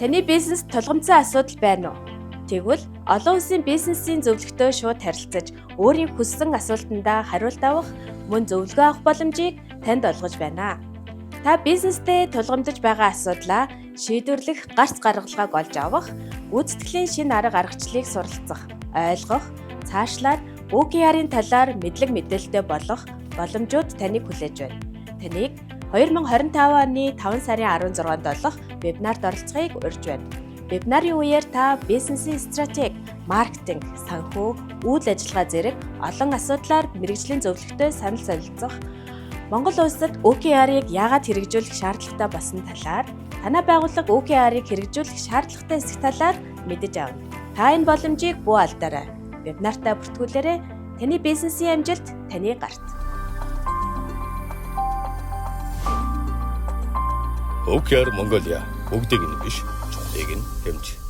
Таны бизнес тулгамдсан асуудал байна уу? Тэгвэл олон улсын бизнесийн зөвлөгтөө шууд харилцаж, өөрийн хүссэн асуултандаа хариулт авах, мөн зөвлөгөө авах боломжийг танд олгож байна. Та бизнестэй тулгамдж байгаа асуудлаа шийдвэрлэх гарц гаргалгааг олж авах, гүйцэтгэлийн шинэ арга аргачлалыг суралцах, ойлгох, цаашлаад OKR-ийн талаар мэдлэг мэдээлэлтэй болох боломжууд таныг хүлээж байна. Таныг 2025 оны 5 сарын 16-нд болох вебинарт оролцохыг урьж байна. Вебинарын үеэр та бизнесийн стратеги, маркетинг, санхүү, үйл ажиллагаа зэрэг олон асуудлаар мэргэжлийн зөвлөгтөй санал солилцох, Монгол улсад OKR-ыг яагаад хэрэгжүүлэх шаардлагатай болсон талаар, танай байгууллага OKR-ыг хэрэгжүүлэх шаардлагатай эсэх талаар мэдэж авна. Та энэ боломжийг бүү алдаарай. Вебинартаа бүртгүүлээрэй. Таны бизнесийн амжилт таны гарт. OKR Mongolia бүгдийг нь биш, чухлыг нь хэмж.